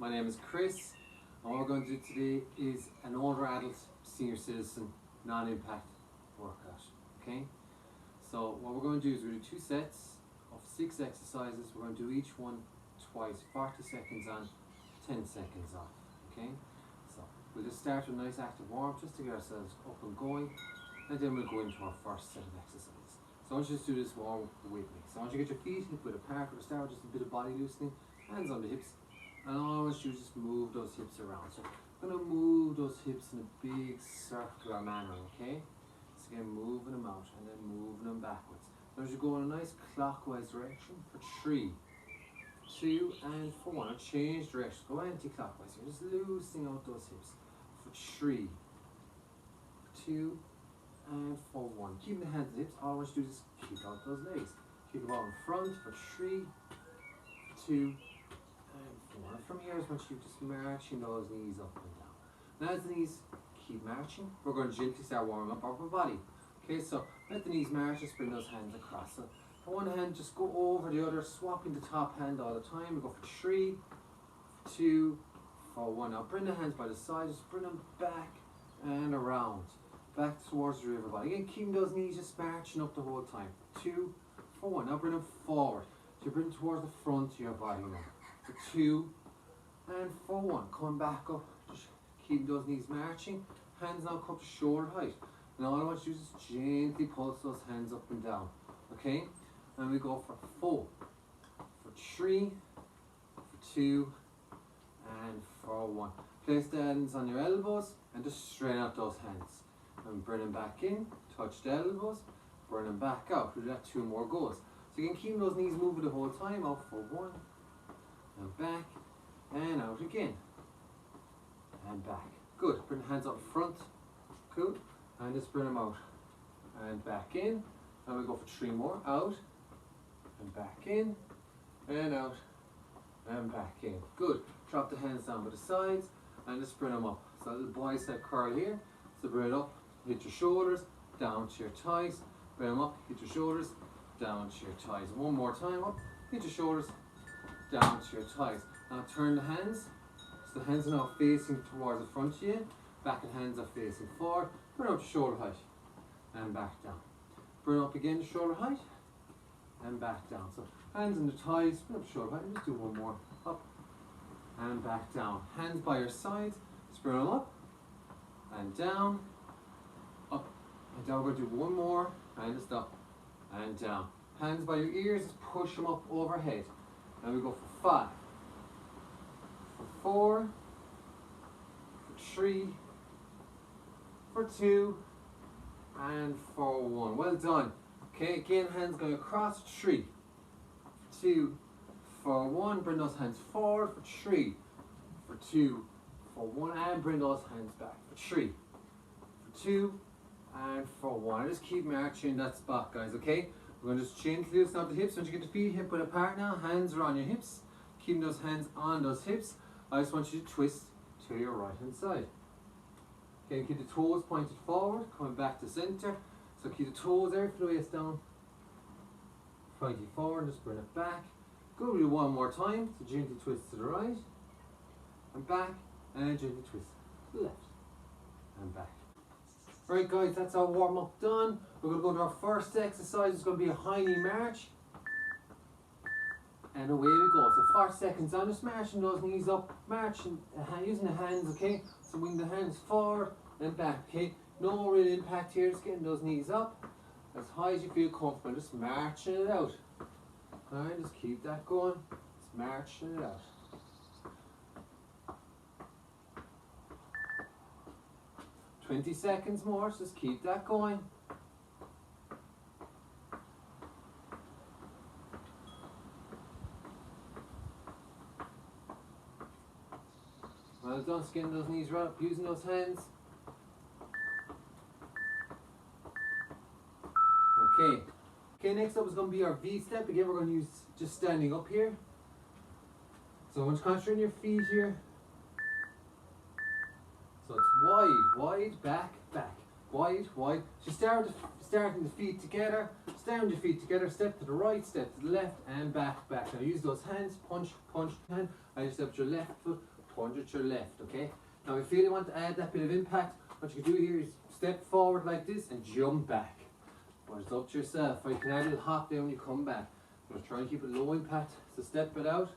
My name is Chris, and what we're going to do today is an older adult, senior citizen, non-impact workout. Okay? So what we're going to do is we're going to do 2 sets of 6 exercises. We're going to do each one twice, 40 seconds on, 10 seconds off. Okay? So we'll just start with a nice active warm-up just to get ourselves up and going, and then we'll go into our first set of exercises. So I want you to do this warm with me. So I want you to get your feet hip width apart. We'll start with just a bit of body loosening, hands on the hips, and all I want you to just move those hips around. So I'm going to move those hips in a big circular manner, okay? So again, moving them out and then moving them backwards. Now as you go in a nice clockwise direction for 3, 2, and for 1. Now change direction, go anti-clockwise. You're just loosening out those hips for 3, 2, and for 1. Keep the hands on the hips. All I want you to do is kick out those legs. Kick them out in front for 3, 2, and 4. And from here, I want you just marching those knees up and down. Now as the knees keep marching, we're going to gently start warming up our upper body. Okay, so let the knees march, just bring those hands across. So for one hand, just go over the other, swapping the top hand all the time. We go for 3, 2, for 1. Now bring the hands by the side, just bring them back and around. Back towards the river body. Again, keeping those knees just marching up the whole time. 2, for 1. Now bring them forward. So bring them towards the front of your body now. For 2, and for 1. Coming back up. Just keep those knees marching. Hands now come to shoulder height. And all I want you to do is gently pulse those hands up and down. Okay? And we go for 4, for 3, for 2, and for 1. Place the hands on your elbows and just straighten out those hands. And bring them back in, touch the elbows, bring them back out. We'll do that 2 more goes. So you can keep those knees moving the whole time. Out for 1, and back, and out again, and back. Good. Bring the hands up front. Good. And just bring them out, and back in. And we go for 3 more. Out, and back in, and out, and back in. Good. Drop the hands down by the sides, and just bring them up. So a little bicep curl here. So bring it up. Hit your shoulders, down to your thighs, bring them up, hit your shoulders, down to your thighs. One more time up, hit your shoulders, down to your thighs. Now turn the hands, so the hands are now facing towards the front of you, back and hands are facing forward, bring up to shoulder height, and back down. Bring up again to shoulder height, and back down. So hands on the thighs, bring up to shoulder height, and just do one more, up, and back down. Hands by your sides, just bring them up, and down, up, and down. We're going to do one more, and just up, and down. Hands by your ears, just push them up overhead. And we go for 5, for 4, for 3, for 2, and for 1. Well done. Okay, again, hands going across, 3, for 2, for 1. Bring those hands forward for 3, for 2, for 1, and bring those hands back for 3, for 2, and for 1. Just keep marching that spot, guys, okay? We're going to just gently loosen out the hips. Once you get the feet hip width apart now, hands are on your hips. Keeping those hands on those hips. I just want you to twist to your right hand side. Okay, keep the toes pointed forward, coming back to center. So keep the toes there for the waist down. Pointing forward, just bring it back. Go with it one more time. So gently twist to the right, and back, and gently twist to the left, and back. Right guys, that's our warm up done. We're going to go to our first exercise. It's going to be a high knee march. And away we go. So 4 seconds on, just marching those knees up, marching, using the hands, okay? So wing the hands forward and back, okay? No real impact here, just getting those knees up as high as you feel comfortable, just marching it out. Alright, just keep that going, just marching it out. "20 seconds more, so just keep that going. Well done, getting those knees right up, using those hands. Okay. Okay, next up is going to be our V step. Again, we're going to use just standing up here. So I want you to concentrate on your feet here. So it's wide, wide, back, back. Wide, wide. So starting the feet together, stand your feet together, step to the right, step to the left, and back, back. Now use those hands, punch, punch, hand. I step to your left foot, punch at your left, okay? Now if you really want to add that bit of impact, what you can do here is step forward like this and jump back. But it's up to yourself, or you can add a little hop there when you come back. Just try and keep it low impact, so step it out.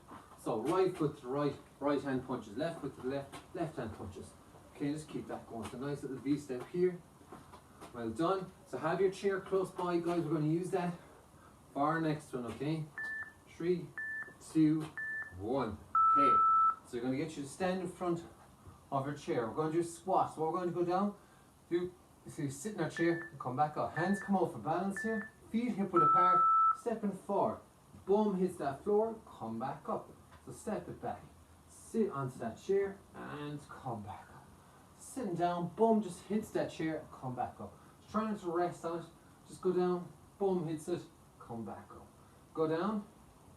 So right foot to the right, right hand punches, left foot to the left, left hand punches. Okay, just keep that going. So nice little V step here. Well done. So have your chair close by, guys. We're going to use that for our next one, okay? 3, 2, 1. Okay, so you're going to get you to stand in front of your chair. We're going to do a squat. So we're going to go down, so you sit in our chair and come back up. Hands come out for balance here. Feet hip width apart, stepping forward. Bum hits that floor, come back up. So step it back. Sit onto that chair and come back up. Sitting down, bum just hits that chair, come back up. Just try not to rest on it. Just go down, bum hits it, come back up. Go down,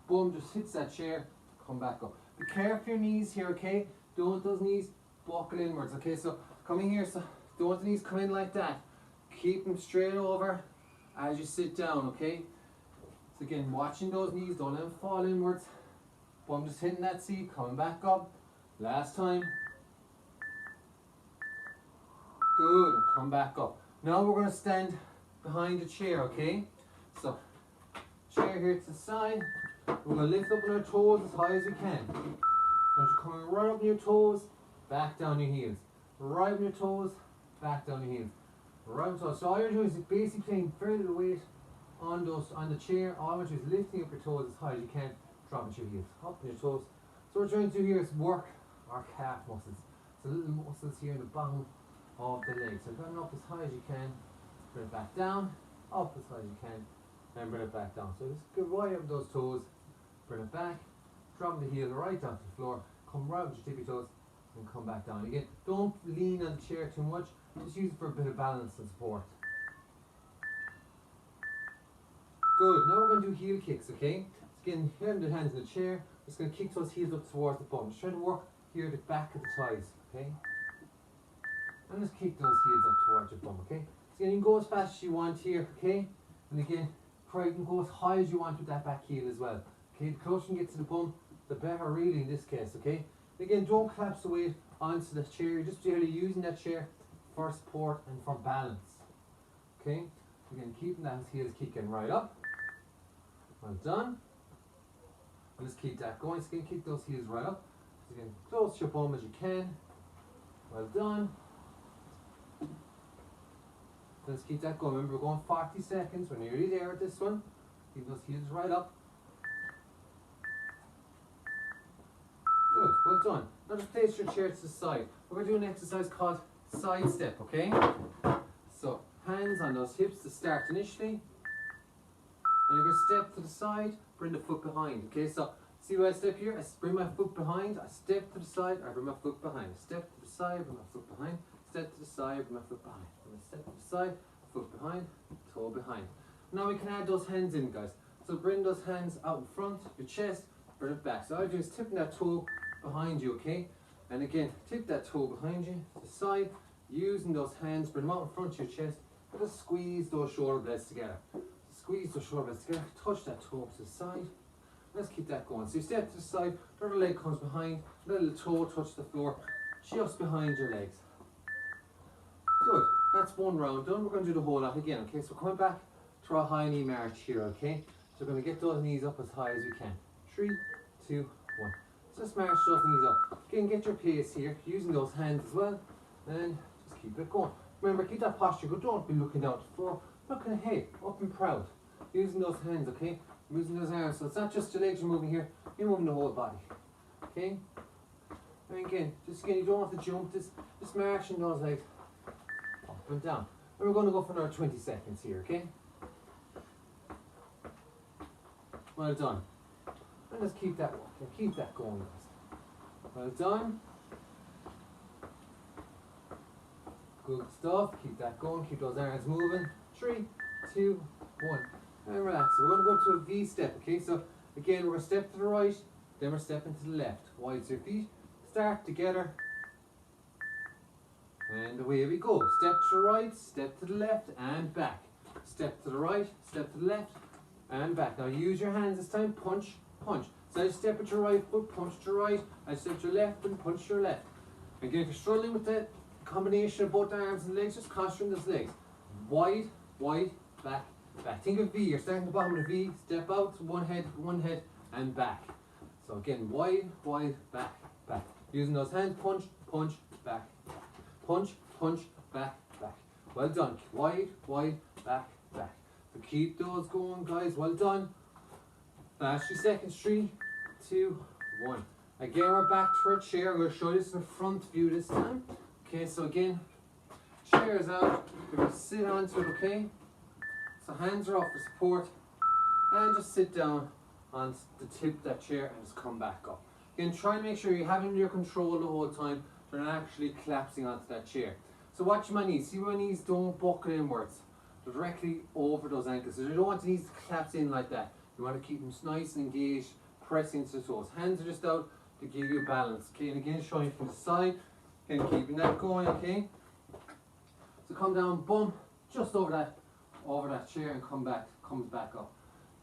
bum just hits that chair, come back up. Be careful of your knees here, okay? Don't let those knees buckle inwards, okay? So coming here, so don't let the knees come in like that. Keep them straight over as you sit down, okay? So again, watching those knees, don't let them fall inwards. Bum just hitting that seat, coming back up. Last time. Good, and come back up. Now we're going to stand behind the chair, okay? So, chair here to the side. We're going to lift up on our toes as high as we can. Now you're coming right up on your toes, back down your heels. Right on your toes, back down your heels. Right on your toes. So all you're doing is basically putting very little weight on the chair. All you're doing is lifting up your toes as high as you can, dropping your heels, up on your toes. So what we're trying to do here is work our calf muscles. So little muscles here in the bottom of the legs. So going up as high as you can, bring it back down, up as high as you can, and bring it back down. So just go right up those toes, bring it back, drop the heel right down to the floor, come right with your tippy toes, and come back down. Again, don't lean on the chair too much, just use it for a bit of balance and support. Good, now we're going to do heel kicks, okay? So again, here the hands in the chair, just going to kick those heels up towards the bum. Just try to work here at the back of the thighs, okay? And just kick those heels up towards your bum, okay? So again, you can go as fast as you want here, okay? And again, try and go as high as you want with that back heel as well. Okay, the closer you get to the bum, the better really in this case, okay? Again, don't collapse the weight onto the chair. You're just really using that chair for support and for balance. Okay? Again, keeping those heels kicking right up. Well done. And just keep that going. So again, keep those heels right up. So again, close your bum as you can. Well done. Let's keep that going. Remember, we're going 40 seconds. We're nearly there with this one. Keep those heels right up. Good, well done. Now just place your chair to the side. We're going to do an exercise called side step, okay? So, hands on those hips to start initially. And you're going to step to the side, bring the foot behind, okay? So, see where I step here? I bring my foot behind, I step to the side, I bring my foot behind. Step to the side, bring my foot behind. Step to the side, bring my foot behind. Step to the side, foot behind, toe behind. Now we can add those hands in, guys. So bring those hands out in front of your chest, bring it back. So all I do is tip that toe behind you, okay? And again, tip that toe behind you to the side, using those hands, bring them out in front of your chest, and just squeeze those shoulder blades together. Squeeze those shoulder blades together, touch that toe to the side. Let's keep that going. So you step to the side, the other leg comes behind, little toe touch the floor, just behind your legs. Good, that's one round done. We're going to do the whole lot again, okay? So coming back to our high knee march here, okay? So we're going to get those knees up as high as we can. 3, 2, 1. So just march those knees up. Again, get your pace here, using those hands as well. And just keep it going. Remember, keep that posture good. Don't be looking down at the floor. Looking ahead, up and proud. Using those hands, okay? Using those arms. So it's not just your legs you're moving here, you're moving the whole body. Okay? And again, you don't have to jump, just marching those legs up and down. And we're going to go for another 20 seconds here, okay? Well done. And just keep that working, keep that going, guys. Well done. Good stuff, keep that going, keep those arms moving. 3, 2, 1. And relax. So we're going to go to a V step, okay? So again, we're going to step to the right, then we're stepping to the left. Wide your feet, start together. And away we go. Step to the right, step to the left, and back. Step to the right, step to the left, and back. Now use your hands this time, punch, punch. Side step with your right foot, punch to your right, and step to your left and punch to your left. Again, if you're struggling with the combination of both arms and legs, just concentrate on those legs. Wide, wide, back, back. Think of V, you're starting at the bottom of the V, step out, one head, and back. So again, wide, wide, back, back. Using those hands, punch, punch, back, punch, punch, back, back. Well done. Wide, wide, back, back. So keep those going, guys. Well done. Last 3 seconds. 3, 2, 1. Again, we're back to our chair. I'm going to show you this in the front view this time. Okay, so again, chair is out. We're going to sit onto it, okay? So hands are off for support. And just sit down on the tip of that chair and just come back up. Again, try and make sure you're having your control the whole time. So you're not actually collapsing onto that chair. So watch my knees. See my knees don't buckle inwards. They're directly over those ankles. So you don't want the knees to collapse in like that. You want to keep them nice and engaged, pressing to the toes. Hands are just out to give you balance. Okay, and again, showing you from the side. Again, keeping that going, okay? So come down, bump, just over that chair and comes back up.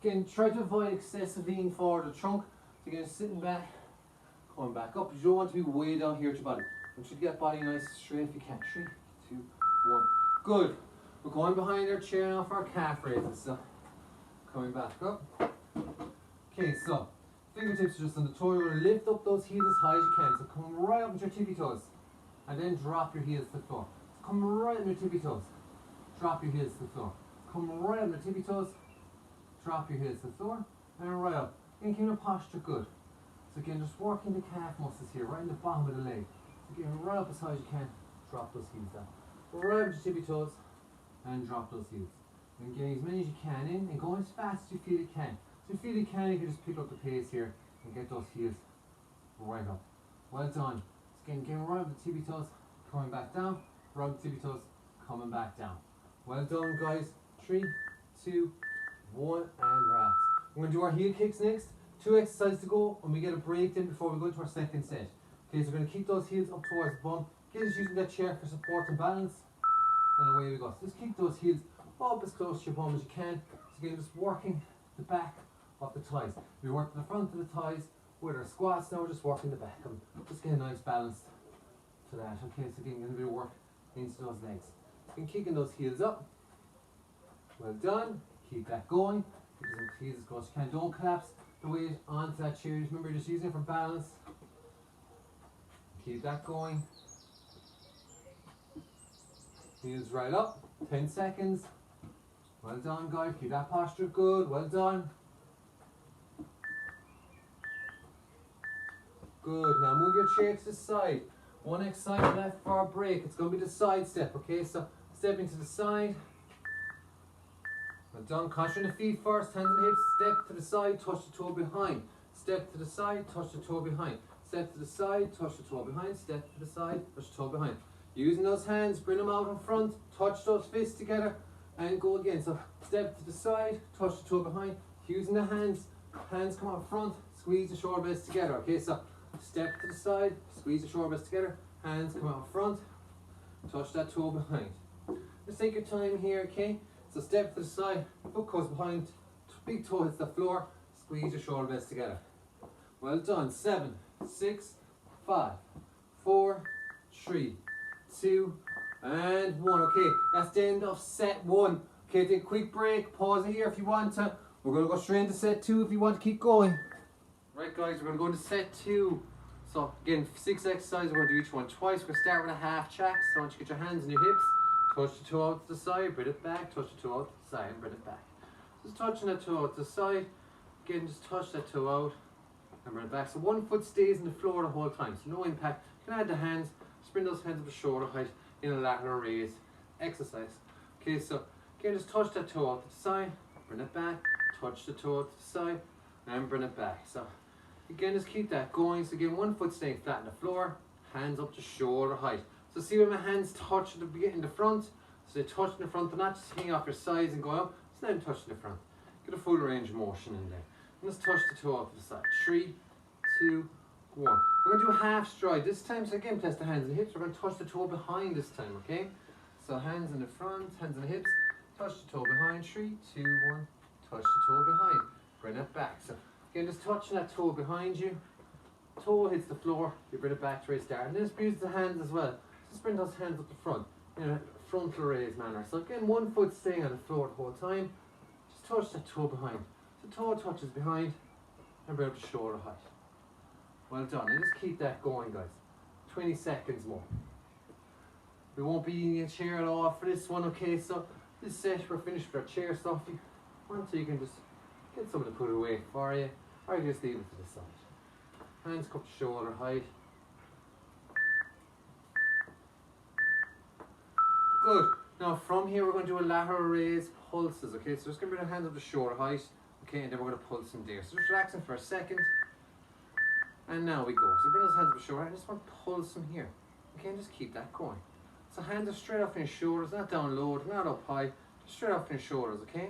Again, try to avoid excessive leaning forward the trunk. So again, sitting back, coming back up. You don't want to be way down here at your body. You should get body nice and straight if you can. 3, 2, 1. Good. We're going behind our chair now for our calf raises. So coming back up. Okay, so fingertips are just on the toe. You're going to lift up those heels as high as you can. So come right up with your tippy toes. And then drop your heels to the floor. So come right on your tippy toes. Drop your heels to the floor. Come right on your tippy toes. Drop your heels to the floor. And right up. Again, keep your posture good. So again, just working the calf muscles here, right in the bottom of the leg. So again, right up as high as you can. Drop those heels down. Right up with your tippy toes. And drop those heels. And get as many as you can in and go as fast as you feel you can. So if you feel you can, you can just pick up the pace here and get those heels right up. Well done. So again, get right up the tippy toes, coming back down, right up the tippy toes, coming back down. Well done, guys. 3, 2, 1, and relax. We're going to do our heel kicks next. 2 exercises to go, and we get a break then before we go into our second set. Okay, so we're going to keep those heels up towards the bum. Get us using that chair for support and balance. And away we go. So just keep those heels up as close to your bum as you can. So again, just working the back of the thighs. We work the front of the thighs with our squats. Now we're just working the back. And just get a nice balance to that. Okay, so again, a bit of work into those legs. And kicking those heels up. Well done. Keep that going. Keep those heels as close as you can. Don't collapse the weight onto that chair. Just remember, just using it for balance. Keep that going. Heels right up. 10 seconds. Well done, guys. Keep that posture good. Well done. Good. Now move your chair to the side. One exercise left for our break. It's going to be the side step. Okay, so stepping to the side. Well done. Concentrate on the feet first. Hands on the hips. Step to the side. Touch the toe behind. Step to the side. Touch the toe behind. Step to the side. Touch the toe behind. Step to the side. Touch the toe behind. Using those hands, bring them out in front, touch those fists together, and go again. So step to the side, touch the toe behind. Using the hands come out front, squeeze the shoulder blades together. Okay, so step to the side, squeeze the shoulder blades together, hands come out front, touch that toe behind. Just take your time here, okay? So step to the side, foot goes behind, big toe hits the floor, squeeze your shoulder blades together. Well done. 7, 6, 5, 4, 3, 2, and 1. Okay, that's the end of set 1. Okay, take a quick break, pause it here if you want to. We're going to go straight into set 2 if you want to keep going. Right, guys, we're going to go into set 2. So again, 6 exercises, we're going to do each one twice. We're going to start with a half chack. So I want you to get your hands on your hips, touch the toe out to the side, bring it back, touch the toe out to the side, and bring it back. Just touching that toe out to the side. Again, just touch that toe out and bring it back. So one foot stays on the floor the whole time, so no impact. You can add the hands. Just bring those hands up to shoulder height in a lateral raise exercise. Okay, so again, just touch that toe out to the side, bring it back, touch the toe out to the side, and bring it back. So again, just keep that going. So again, one foot staying flat on the floor, hands up to shoulder height. So see where my hands touch at the beginning in the front. So they touch in the front, but not just hanging off your sides and go out. It's not even touching the front. Get a full range of motion in there. And just touch the toe out to the side. 3, 2, 1. We're going to do a half stride this time. So again, place the hands on the hips. We're going to touch the toe behind this time, okay? So hands in the front, hands on the hips. Touch the toe behind. 3, 2, 1. Touch the toe behind. Bring it back. So Again, just touching that toe behind you. Toe hits the floor, you bring it back to where you start. And just use the hands as well. Just bring those hands up the front in a frontal raise manner. So again, one foot staying on the floor the whole time. Just touch that toe behind. So toe touches behind and bring up to shoulder height. Well done. And just keep that going, guys. 20 seconds more. We won't be eating a chair at all for this one, okay? So this set, we're finished with our chair stuff. If you want to, you can just get someone to put it away for you, or you just leave it to the side. Hands cupped to shoulder height. Good. Now from here we're going to do a lateral raise pulses, okay? So just going to bring our hands up to shoulder height, okay? And then we're going to pulse them there. So just relaxing for a second. And now we go. So bring those hands up to shoulder height. I just want to pulse them here. Okay, and just keep that going. So hands are straight off in your shoulders, not down low, not up high, just straight off in your shoulders, okay?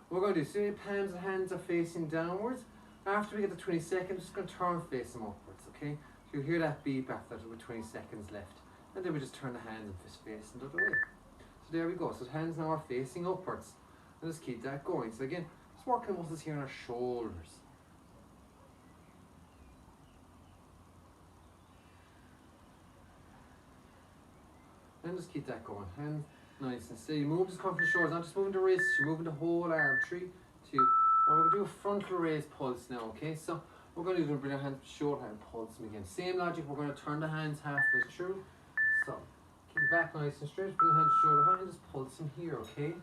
What we're going to do, so your palms and hands are facing downwards. After we get to 20 seconds, just going to turn face them upwards, okay? So you'll hear that beep after that with 20 seconds left. And then we just turn the hands and fist facing the other way. So there we go. So the hands now are facing upwards. And just keep that going. So again, just working the muscles here in our shoulders. And just keep that going. Hands nice and steady. Move just come from the shoulders, not just moving the wrists, you're moving the whole arm. 3, 2, 1. We're going to do a frontal raise pulse now, okay? So what we're going to do is bring our hands to shoulder height and pulse them again. Same logic, we're going to turn the hands halfway through. So keep it back nice and straight, bring the hands to shoulder height and just pulse them here, okay?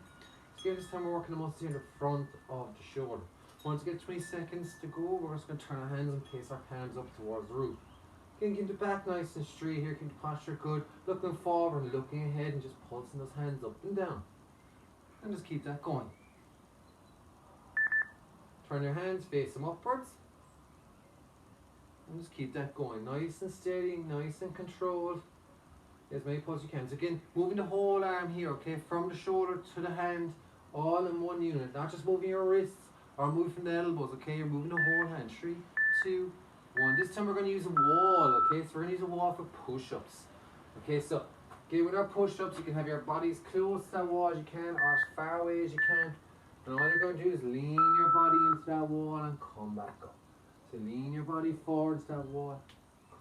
So again, this time we're working the muscles here in the front of the shoulder. Once we get 20 seconds to go, we're just going to turn our hands and place our palms up towards the roof. Again, keep the back nice and straight here, keep the posture good, looking forward and looking ahead and just pulsing those hands up and down. And just keep that going. Turn your hands, face them upwards. And just keep that going, nice and steady, nice and controlled. As many pulses you can. So again, moving the whole arm here, okay, from the shoulder to the hand, all in one unit. Not just moving your wrists or moving from the elbows, okay, you're moving the whole hand. 3, 2, 1. This time we're going to use a wall, okay? So we're going to use a wall for push-ups. Okay, so again, with our push-ups, you can have your body as close to that wall as you can or as far away as you can. And all you're going to do is lean your body into that wall and come back up. So lean your body forwards to that wall,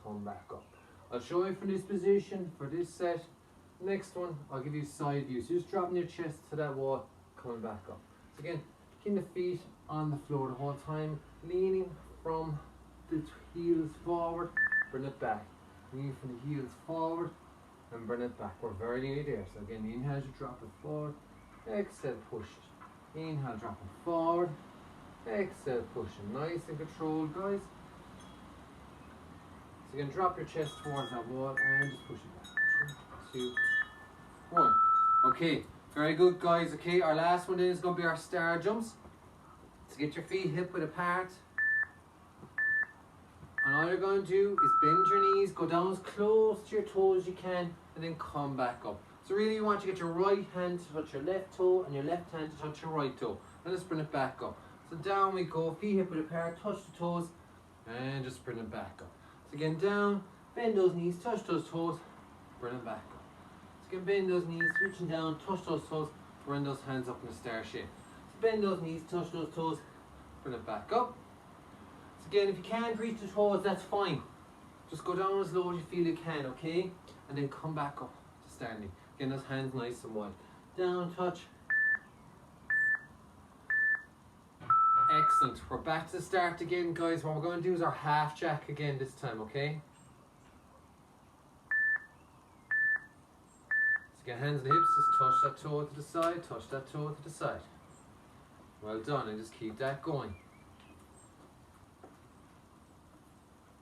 come back up. I'll show you from this position for this set. Next one, I'll give you side view. So just dropping your chest to that wall, coming back up. So again, keeping the feet on the floor the whole time, leaning from the heels forward, bring it back. Lean from the heels forward and bring it back. We're very nearly there. So again, inhale as you drop it forward, exhale, push it. Inhale, drop it forward, exhale, push it. Nice and controlled, guys. So again, drop your chest towards that wall and just push it back. 3, 2, 1. Okay, very good, guys. Okay, our last one then is going to be our star jumps. So get your feet hip width apart. And all you're going to do is bend your knees, go down as close to your toes as you can, and then come back up. So really you want to get your right hand to touch your left toe and your left hand to touch your right toe. And just bring it back up. So down we go, feet hip width apart, touch the toes, and just bring it back up. So again, down, bend those knees, touch those toes, bring it back up. So again, bend those knees, reaching down, touch those toes, bring those hands up in a star shape. So bend those knees, touch those toes, bring it back up. So again, if you can't reach the toes, that's fine. Just go down as low as you feel you can, okay? And then come back up to standing. Again, those hands nice and wide. Down, touch. Excellent. We're back to the start again, guys. What we're going to do is our half jack again this time, okay? So again, hands on the hips, just touch that toe to the side, touch that toe to the side. Well done, and just keep that going.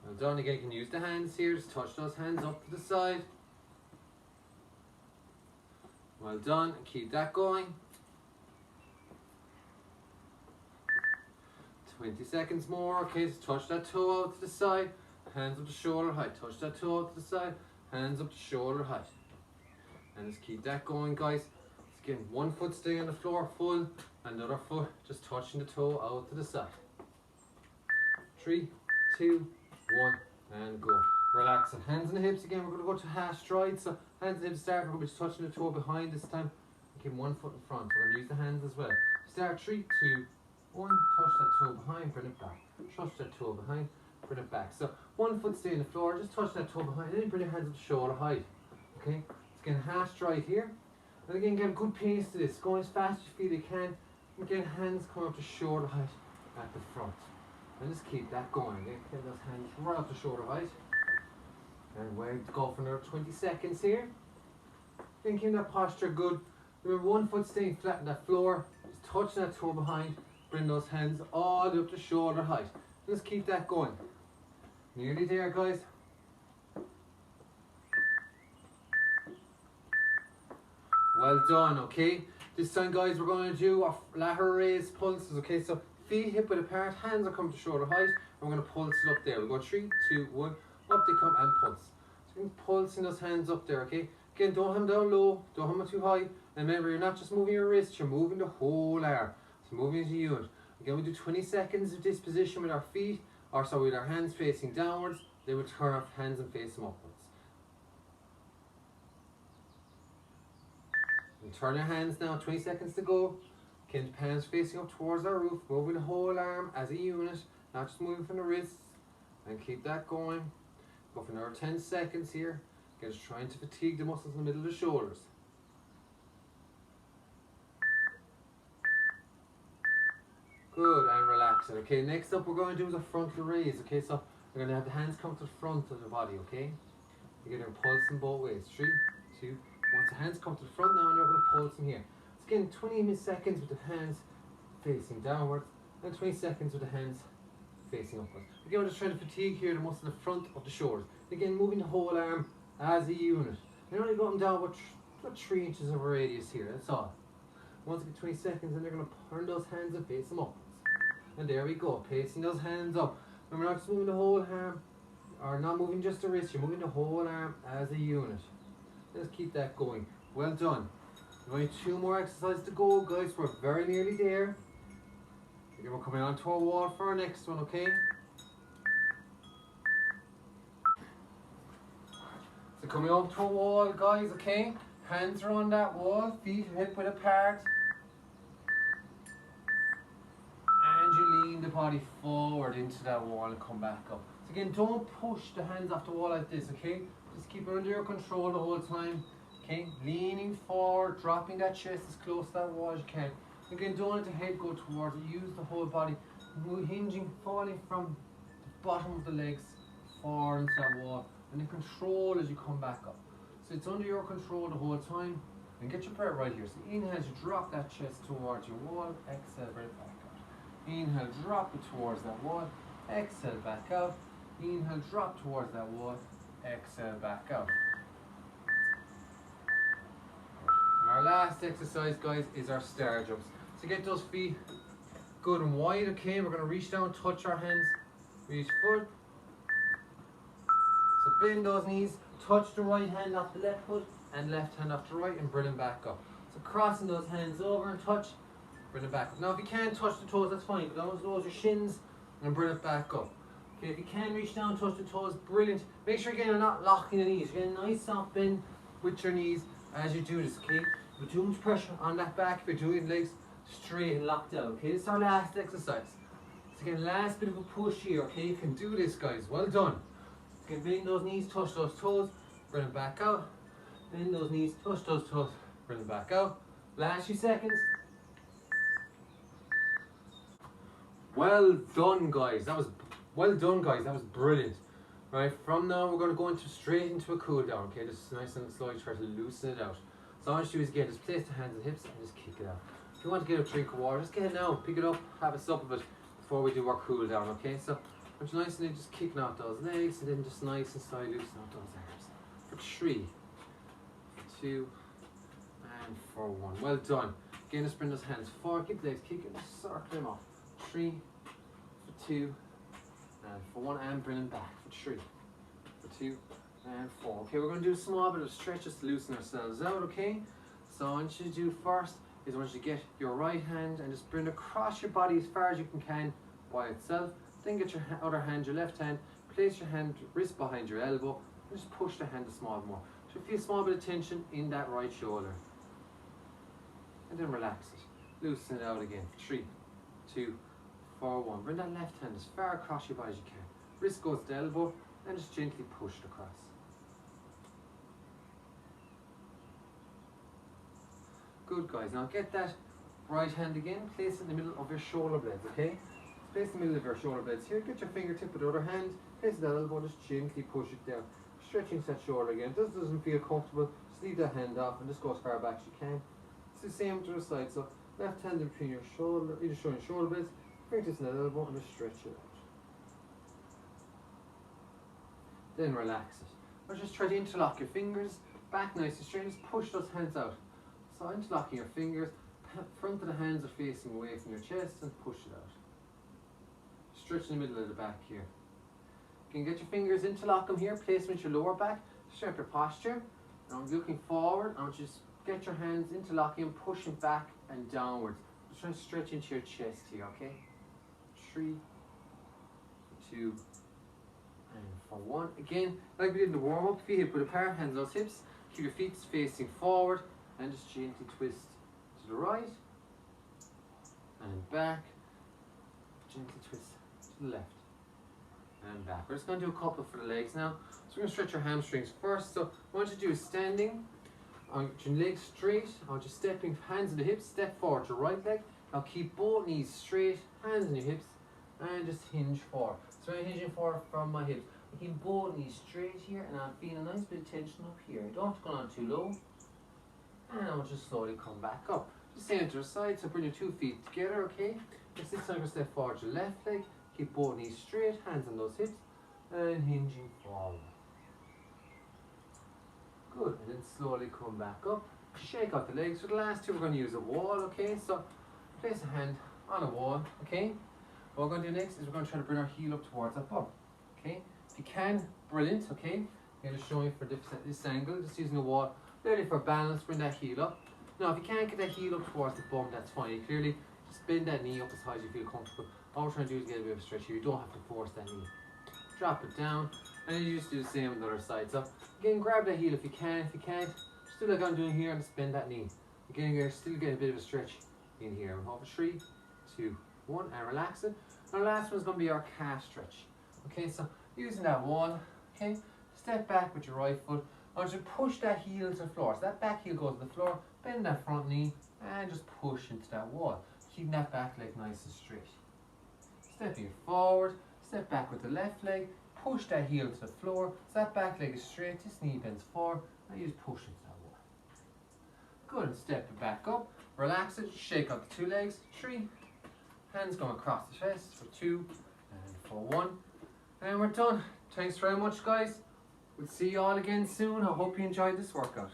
Well done. Again, you can use the hands here, just touch those hands up to the side. Well done, and keep that going. 20 seconds more, okay, so touch that toe out to the side, hands up to shoulder height, touch that toe out to the side, hands up to shoulder height. And just keep that going, guys. Again, one foot staying on the floor full, and the other foot just touching the toe out to the side. 3, 2, 1, and go. Relaxing. Hands on the hips again, we're going to go to half stride, so hands on the hips start, we're going to be touching the toe behind this time. Keep one foot in front, we're going to use the hands as well. Start 3, 2, 1, touch that toe behind, bring it back. touch that toe behind, bring it back. So 1 foot stay on the floor, just touch that toe behind, and then bring your hands up to shoulder height. Okay, it's getting half stride here. And again, get a good pace to this, go as fast as you feel you can. Again, hands come up to shoulder height at the front. And just keep that going, okay? Get those hands right up to shoulder height. And we'll go for another 20 seconds here. Then keep that posture good. Remember, 1 foot staying flat on that floor. Just touch that toe behind. Bring those hands all the way up to shoulder height. Just keep that going. Nearly there, guys. Well done, okay? This time, guys, we're going to do our lateral raise pulses, okay? So feet hip width apart, hands are coming to shoulder height, and we're going to pulse it up there. We'll go 3, 2, 1, up they come and pulse. So you're pulsing those hands up there, okay? Again, don't have them down low, don't have them too high. And remember, you're not just moving your wrist, you're moving the whole arm. So moving as a unit. Again, we do 20 seconds of this position with our feet, or sorry, with our hands facing downwards. Then we turn our hands and face them upwards. And turn your hands now, 20 seconds to go. Again, hands facing up towards our roof, moving the whole arm as a unit, not just moving from the wrists. And keep that going. Go for another 10 seconds here. Again, just trying to fatigue the muscles in the middle of the shoulders. Good, and relax it. Okay, next up we're going to do is a frontal raise. Okay, so we're going to have the hands come to the front of the body, okay? You're going to pulse them both ways. 3, 2, once the hands come to the front now, and you're going to pulse them here. So again, 20 seconds with the hands facing downwards, and 20 seconds with the hands facing upwards. Again, we're just trying to fatigue here the muscle in the front of the shoulders. Again, moving the whole arm as a unit. You're only going down with 3 inches of a radius here, that's all. Once you get 20 seconds, and you're going to turn those hands and face them upwards. And there we go, pacing those hands up. And we're not just moving the whole arm, or not moving just the wrist, you're moving the whole arm as a unit. Let's keep that going. Well done. We've only 2 more exercises to go, guys. We're very nearly there. Again, we're coming onto our wall for our next one, okay? So coming up to a wall, guys, okay? Hands are on that wall, feet hip width apart. And you lean the body forward into that wall and come back up. So again, don't push the hands off the wall like this, okay? Just keep it under your control the whole time. Okay, leaning forward, dropping that chest as close to that wall as you can. Again, don't let the head go towards it. Use the whole body, hinging, falling from the bottom of the legs forward into that wall. And then control as you come back up. So it's under your control the whole time. And get your breath right here. So inhale as you drop that chest towards your wall. Exhale, breath back out. Inhale, drop it towards that wall. Exhale, back out. Inhale, drop towards that wall. Exhale, back out. And our last exercise, guys, is our star jumps. So get those feet good and wide, okay? We're going to reach down, touch our hands, reach forward. So bend those knees, touch the right hand off the left foot and left hand off the right, and bring them back up. So crossing those hands over and touch, bring it back up. Now if you can't touch the toes, that's fine, but don't close your shins and bring it back up. Okay, if you can reach down, touch the toes, brilliant. Make sure again you're not locking the knees. You're getting a nice soft bend with your knees as you do this, okay? With too much pressure on that back, if you're doing legs straight and locked out, okay? This is our last exercise. So again, last bit of a push here, okay? You can do this, guys, well done. You can bend those knees, touch those toes, bring it back out. Bend those knees, touch those toes, bring it back out. Last few seconds. Well done, guys. That was brilliant. Right, from now we're going to go straight into a cool down. Okay, just nice and slowly try to loosen it out. So all I want you to do is again, just place the hands and hips and just kick it out. If you want to get a drink of water, just get it now, pick it up, have a sup of it before we do our cool down. Okay, so I'm nice and just kicking out those legs, and then just nice and slowly loosen out those arms. For 3, for 2, and for 1. Well done. Again, just bring those hands forward, keep the legs kicking, just circle them off. 3, for 2, and for 1, and bring them back. For 3, for 2, and 4. Okay, we're going to do a small bit of stretch just to loosen ourselves out, okay? So I want you to do first is I want you to get your right hand and just bring it across your body as far as you can by itself. Then get your other hand, your left hand, place your hand, wrist behind your elbow, and just push the hand a small more. So feel a small bit of tension in that right shoulder. And then relax it. Loosen it out again. 3, 2, for 1. Bring that left hand as far across your body as you can. Wrist goes to the elbow and just gently push it across. Good, guys. Now get that right hand again, place it in the middle of your shoulder blades, okay? Place the middle of your shoulder blades here, get your fingertip with the other hand, place that elbow, just gently push it down. Stretching that shoulder again. If this doesn't feel comfortable, just leave that hand off and just go as far back as you can. It's the same to the side, so left hand in between your shoulder, either showing your shoulder blades, fingertips in that elbow and just stretch it out. Then relax it. Or just try to interlock your fingers, back nice and straight, just push those hands out. So interlocking your fingers, front of the hands are facing away from your chest and push it out. Stretch in the middle of the back here. You can get your fingers, interlock them here, place them into your lower back, straighten your posture. And I'm looking forward, and just get your hands interlocking and pushing back and downwards. Just trying to stretch into your chest here, okay? 3, 2, and for 1. Again, like we did in the warm-up, feet hip width apart, hands on hips. Keep your feet facing forward and just gently twist to the right and back. Gently twist to the left and back. We're just going to do a couple for the legs now. So we're going to stretch your hamstrings first. So what I want you to do is standing, on your legs straight. I want you stepping, hands on the hips, step forward to right leg. Now keep both knees straight, hands on your hips, and just hinge forward. So I'm hinging forward from my hips. I keep both knees straight here, and I'm feeling a nice bit of tension up here. I don't have to go on too low. And I'll just slowly come back up. Just same to the side, so bring your 2 feet together, okay? Next this time we're going to step forward to the left leg, keep both knees straight, hands on those hips, and hinging forward. Good, and then slowly come back up. Shake out the legs. For the last 2 we're going to use a wall, okay? So place a hand on a wall, okay? What we're going to do next is we're going to try to bring our heel up towards that bum, okay? If you can, brilliant, okay? I'm going to show you for this angle, just using the wall. Clearly for balance, bring that heel up. Now if you can't get that heel up towards the bum, that's fine. You clearly just bend that knee up as high as you feel comfortable. All we're trying to do is get a bit of a stretch here. You don't have to force that knee. Drop it down, and then you just do the same on the other side. So again, grab that heel if you can. If you can't, just do like I'm doing here and just bend that knee. Again, you're still getting a bit of a stretch in here. We'll hold 3, 2, 1, and relax it. And the last one's going to be our calf stretch. Okay, so using that wall, okay, step back with your right foot. I want you to push that heel to the floor. So that back heel goes to the floor, bend that front knee, and just push into that wall. Keeping that back leg nice and straight. Stepping forward, step back with the left leg, push that heel to the floor. So that back leg is straight, this knee bends forward, and you just push into that wall. Good, and step it back up. Relax it, shake out the 2 legs. 3, hands going across the chest for 2, and for 1. And we're done. Thanks very much, guys. We'll see you all again soon. I hope you enjoyed this workout.